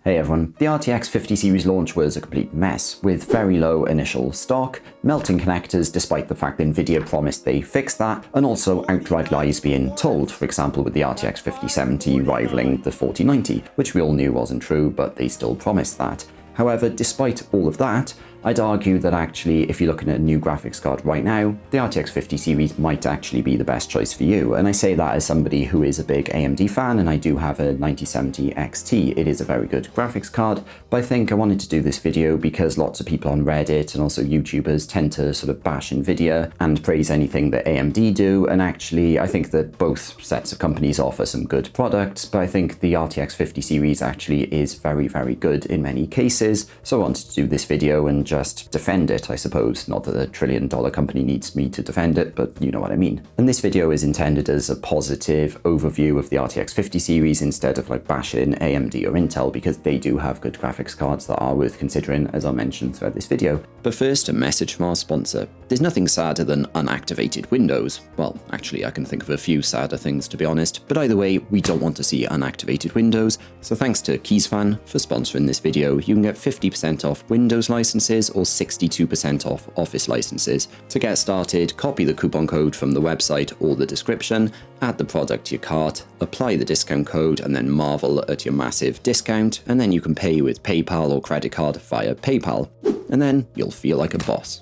Hey everyone, the RTX 50 series launch was a complete mess, with very low initial stock, melting connectors despite the fact that NVIDIA promised they fixed that, and also outright lies being told, for example with the RTX 5070 rivaling the 4090, which we all knew wasn't true, but they still promised that. However, despite all of that, I'd argue that actually, if you're looking at a new graphics card right now, the RTX 50 series might actually be the best choice for you. And I say that as somebody who is a big AMD fan, and I do have a 9070 XT. It is a very good graphics card, but I think I wanted to do this video because lots of people on Reddit and also YouTubers tend to sort of bash NVIDIA and praise anything that AMD do. And actually, I think that both sets of companies offer some good products, but I think the RTX 50 series actually is very, very good in many cases. So I wanted to do this video and just defend it, I suppose. Not that a trillion-dollar company needs me to defend it, but you know what I mean. And this video is intended as a positive overview of the RTX 50 series instead of like bashing AMD or Intel, because they do have good graphics cards that are worth considering, as I'll mention throughout this video. But first, a message from our sponsor. There's nothing sadder than unactivated Windows. Well, actually, I can think of a few sadder things, to be honest, but either way, we don't want to see unactivated Windows, so thanks to Keysfan for sponsoring this video. You can get 50% off Windows licenses or 62% off Office licenses. To get started, copy the coupon code from the website or the description, add the product to your cart, apply the discount code, and then marvel at your massive discount, and then you can pay with PayPal or credit card via PayPal, and then you'll feel like a boss.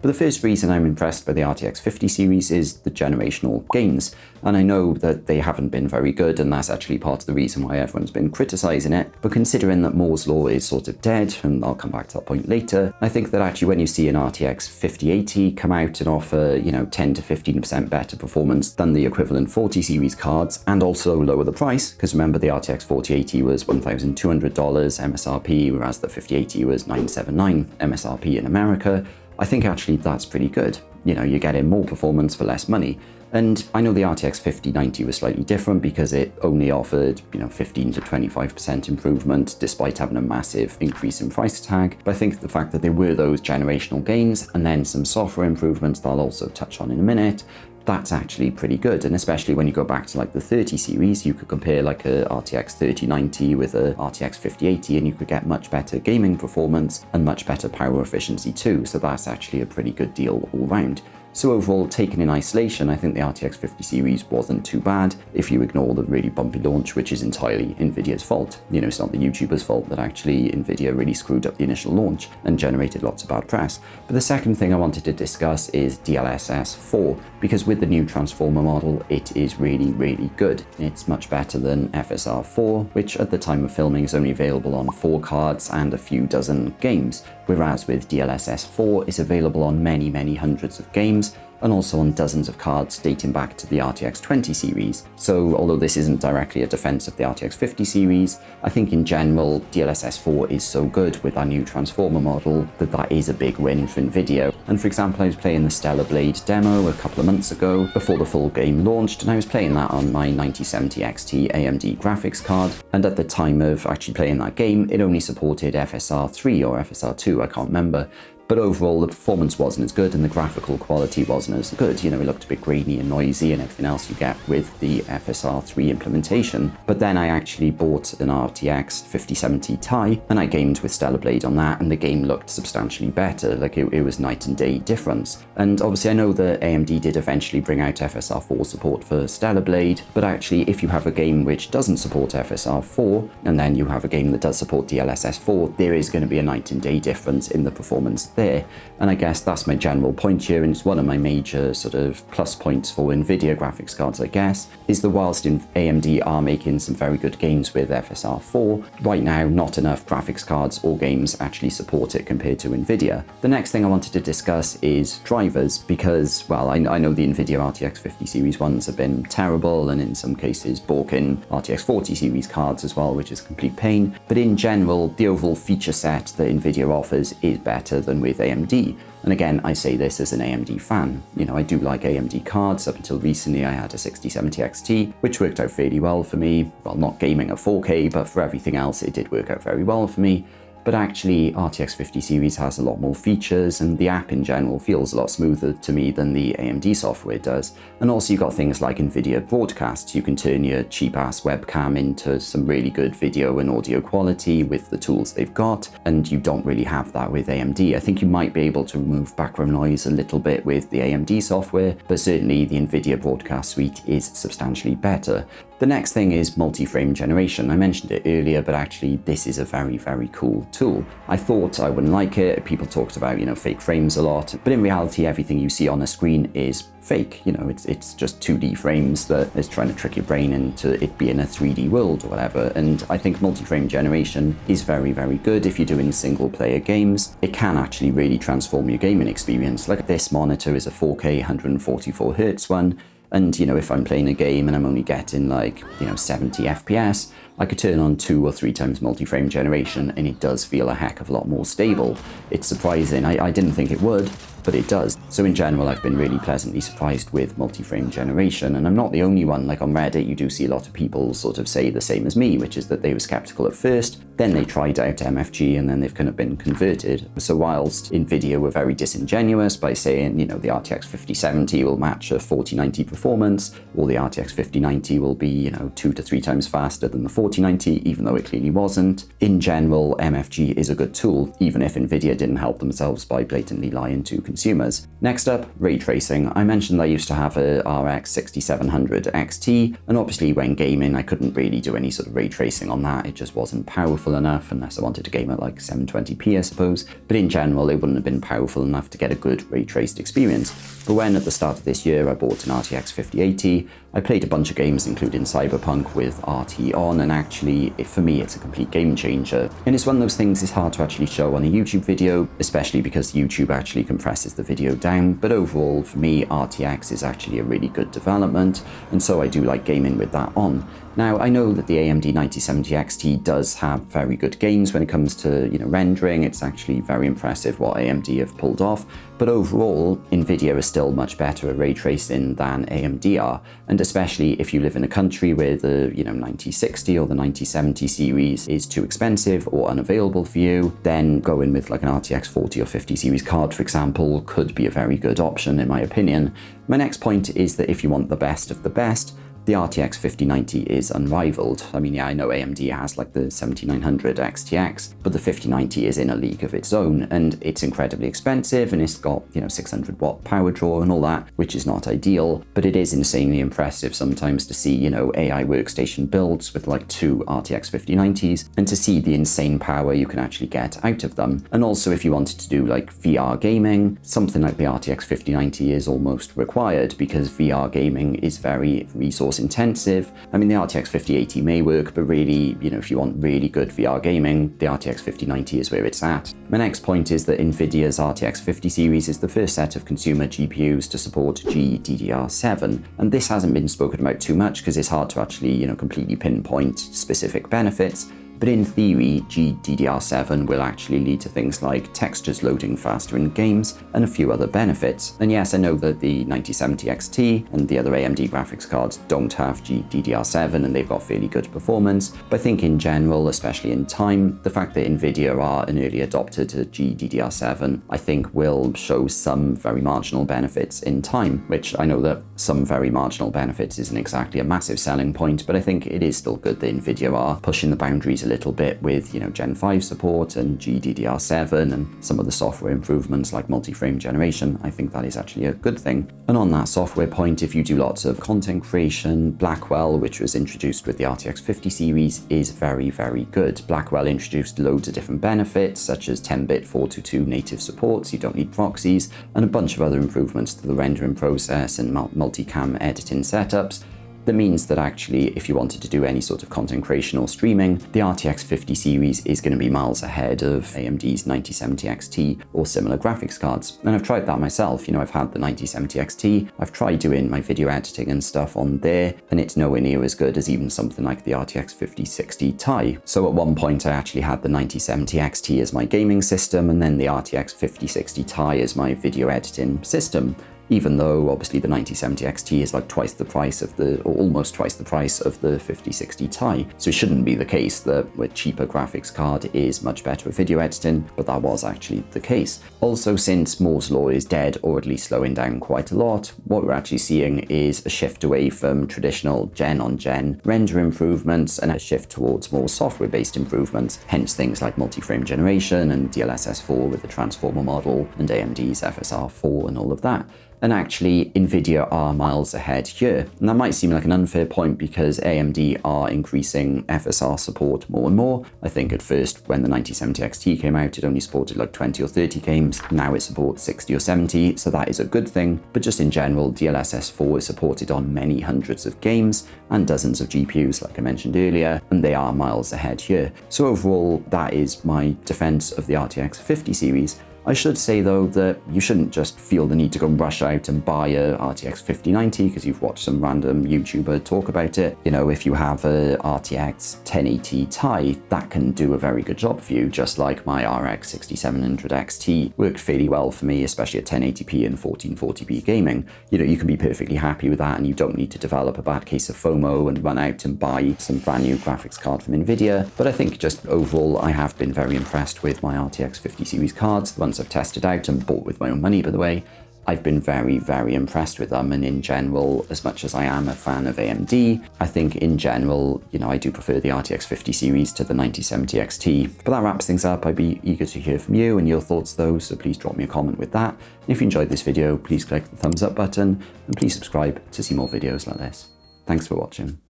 But the first reason I'm impressed by the RTX 50 series is the generational gains. And I know that they haven't been very good, and that's actually part of the reason why everyone's been criticizing it. But considering that Moore's Law is sort of dead, and I'll come back to that point later, I think that actually when you see an RTX 5080 come out and offer, 10 to 15% better performance than the equivalent 40 series cards, and also lower the price, because remember the RTX 4080 was $1,200 MSRP, whereas the 5080 was $979 MSRP in America, I think actually that's pretty good. You're getting more performance for less money. And I know the RTX 5090 was slightly different because it only offered, 15 to 25% improvement despite having a massive increase in price tag. But I think the fact that there were those generational gains and then some software improvements that I'll also touch on in a minute, that's actually pretty good. And especially when you go back to like the 30 series, you could compare like a RTX 3090 with a RTX 5080 and you could get much better gaming performance and much better power efficiency too. So that's actually a pretty good deal all round. So overall, taken in isolation, I think the RTX 50 series wasn't too bad if you ignore the really bumpy launch, which is entirely NVIDIA's fault. It's not the YouTuber's fault that actually NVIDIA really screwed up the initial launch and generated lots of bad press. But the second thing I wanted to discuss is DLSS 4, because with the new transformer model, it is really, really good. It's much better than FSR 4, which at the time of filming is only available on 4 cards and a few dozen games, whereas with DLSS 4, it's available on many, many hundreds of games, and also on dozens of cards dating back to the RTX 20 series. So although this isn't directly a defense of the RTX 50 series, I think in general DLSS 4 is so good with our new transformer model that is a big win for NVIDIA. And for example, I was playing the Stellar Blade demo a couple of months ago before the full game launched, and I was playing that on my 9070 XT AMD graphics card, and at the time of actually playing that game, it only supported FSR 3 or FSR 2, I can't remember. But overall, the performance wasn't as good and the graphical quality wasn't as good. It looked a bit grainy and noisy and everything else you get with the FSR 3 implementation. But then I actually bought an RTX 5070 Ti and I gamed with Stellar Blade on that, and the game looked substantially better. Like it was night and day difference. And obviously I know that AMD did eventually bring out FSR 4 support for Stellar Blade, but actually if you have a game which doesn't support FSR 4 and then you have a game that does support DLSS 4, there is going to be a night and day difference in the performance there. And I guess that's my general point here, and it's one of my major sort of plus points for NVIDIA graphics cards, I guess, is that whilst AMD are making some very good gains with FSR 4, right now not enough graphics cards or games actually support it compared to NVIDIA. The next thing I wanted to discuss is drivers, because, well, I know the NVIDIA RTX 50 series ones have been terrible, and in some cases balking RTX 40 series cards as well, which is a complete pain. But in general, the overall feature set that NVIDIA offers is better than with AMD. And again, I say this as an AMD fan. I do like AMD cards. Up until recently, I had a 6070 XT, which worked out fairly well for me. Well, not gaming at 4K, but for everything else, it did work out very well for me. but actually RTX 50 series has a lot more features, and the app in general feels a lot smoother to me than the AMD software does. And also you've got things like NVIDIA Broadcast. You can turn your cheap-ass webcam into some really good video and audio quality with the tools they've got, and you don't really have that with AMD. I think you might be able to remove background noise a little bit with the AMD software, but certainly the NVIDIA Broadcast suite is substantially better. The next thing is multi-frame generation. I mentioned it earlier, but actually this is a very, very cool tool. I thought I wouldn't like it. People talked about, fake frames a lot, but in reality, everything you see on a screen is fake. It's just 2D frames that is trying to trick your brain into it being a 3D world or whatever. And I think multi-frame generation is very, very good if you're doing single player games. It can actually really transform your gaming experience. Like this monitor is a 4K 144Hz one. And, if I'm playing a game and I'm only getting 70 FPS, I could turn on 2 or 3 times multi-frame generation and it does feel a heck of a lot more stable. It's surprising. I didn't think it would, but it does. So in general, I've been really pleasantly surprised with multi-frame generation, and I'm not the only one. Like on Reddit, you do see a lot of people sort of say the same as me, which is that they were skeptical at first, then they tried out MFG, and then they've kind of been converted. So whilst NVIDIA were very disingenuous by saying, the RTX 5070 will match a 4090 performance, or the RTX 5090 will be, 2 to 3 times faster than the 4090, even though it clearly wasn't. In general, MFG is a good tool, even if NVIDIA didn't help themselves by blatantly lying to consumers. Next up, ray tracing. I mentioned I used to have a RX 6700 XT, and obviously when gaming, I couldn't really do any sort of ray tracing on that. It just wasn't powerful enough, unless I wanted to game at 720p, I suppose. But in general, it wouldn't have been powerful enough to get a good ray traced experience. But when at the start of this year, I bought an RTX 5080, I played a bunch of games, including Cyberpunk with RT on, and actually, for me, it's a complete game changer. And it's one of those things it's hard to actually show on a YouTube video, especially because YouTube actually compresses the video down. But overall, for me, RTX is actually a really good development, and so I do like gaming with that on. Now, I know that the AMD 9070 XT does have very good gains when it comes to, rendering. It's actually very impressive what AMD have pulled off, but overall, NVIDIA is still much better at ray tracing than AMD are, and especially if you live in a country where the, 9060 or the 9070 series is too expensive or unavailable for you, then going with an RTX 40 or 50 series card, for example, could be a very good option in my opinion. My next point is that if you want the best of the best, the RTX 5090 is unrivaled. I mean, yeah, I know AMD has the 7900 XTX, but the 5090 is in a league of its own, and it's incredibly expensive, and it's got, 600 watt power draw and all that, which is not ideal, but it is insanely impressive sometimes to see, AI workstation builds with 2 RTX 5090s, and to see the insane power you can actually get out of them. And also if you wanted to do VR gaming, something like the RTX 5090 is almost required, because VR gaming is very resource intensive. I mean, the RTX 5080 may work, but really, if you want really good VR gaming, the RTX 5090 is where it's at. My next point is that NVIDIA's RTX 50 series is the first set of consumer GPUs to support GDDR7, and this hasn't been spoken about too much because it's hard to actually, completely pinpoint specific benefits. But in theory, GDDR7 will actually lead to things like textures loading faster in games and a few other benefits. And yes, I know that the 9070 XT and the other AMD graphics cards don't have GDDR7 and they've got fairly good performance, but I think in general, especially in time, the fact that NVIDIA are an early adopter to GDDR7, I think will show some very marginal benefits in time, which I know that some very marginal benefits isn't exactly a massive selling point, but I think it is still good that NVIDIA are pushing the boundaries a little bit with, Gen 5 support and GDDR7 and some of the software improvements like multi-frame generation. I think that is actually a good thing. And on that software point, if you do lots of content creation, Blackwell, which was introduced with the RTX 50 series, is very, very good. Blackwell introduced loads of different benefits, such as 10-bit 422 native support, so you don't need proxies, and a bunch of other improvements to the rendering process and multicam editing setups. That means that actually, if you wanted to do any sort of content creation or streaming, the RTX 50 series is going to be miles ahead of AMD's 9070 XT or similar graphics cards. And I've tried that myself. I've had the 9070 XT, I've tried doing my video editing and stuff on there, and it's nowhere near as good as even something like the RTX 5060 Ti. So at one point, I actually had the 9070 XT as my gaming system, and then the RTX 5060 Ti as my video editing system. even though obviously the 9070 XT is like twice the price of or almost twice the price of the 5060 Ti. So it shouldn't be the case that a cheaper graphics card is much better at video editing, but that was actually the case. Also, since Moore's Law is dead, or at least slowing down quite a lot, what we're actually seeing is a shift away from traditional gen-on-gen render improvements and a shift towards more software-based improvements, hence things like multi-frame generation and DLSS4 with the transformer model and AMD's FSR4 and all of that. And actually, NVIDIA are miles ahead here. And that might seem like an unfair point because AMD are increasing FSR support more and more. I think at first, when the 9070 XT came out, it only supported like 20 or 30 games. Now it supports 60 or 70, so that is a good thing. But just in general, DLSS4 is supported on many hundreds of games and dozens of GPUs, like I mentioned earlier, and they are miles ahead here. So overall, that is my defense of the RTX 50 series. I should say though that you shouldn't just feel the need to go rush out and buy a RTX 5090 because you've watched some random YouTuber talk about it. You know, if you have a RTX 1080 Ti, that can do a very good job for you, just like my RX 6700 XT worked fairly well for me, especially at 1080p and 1440p gaming. You know, you can be perfectly happy with that and you don't need to develop a bad case of FOMO and run out and buy some brand new graphics card from NVIDIA. But I think just overall, I have been very impressed with my RTX 50 series cards, the ones I've tested out and bought with my own money, by the way. I've been very, very impressed with them, and in general, as much as I am a fan of AMD, I think in general, you know, I do prefer the RTX 50 series to the 9070 XT. But that wraps things up. I'd be eager to hear from you and your thoughts though, so please drop me a comment with that. And if you enjoyed this video, please click the thumbs up button and please subscribe to see more videos like this. Thanks for watching.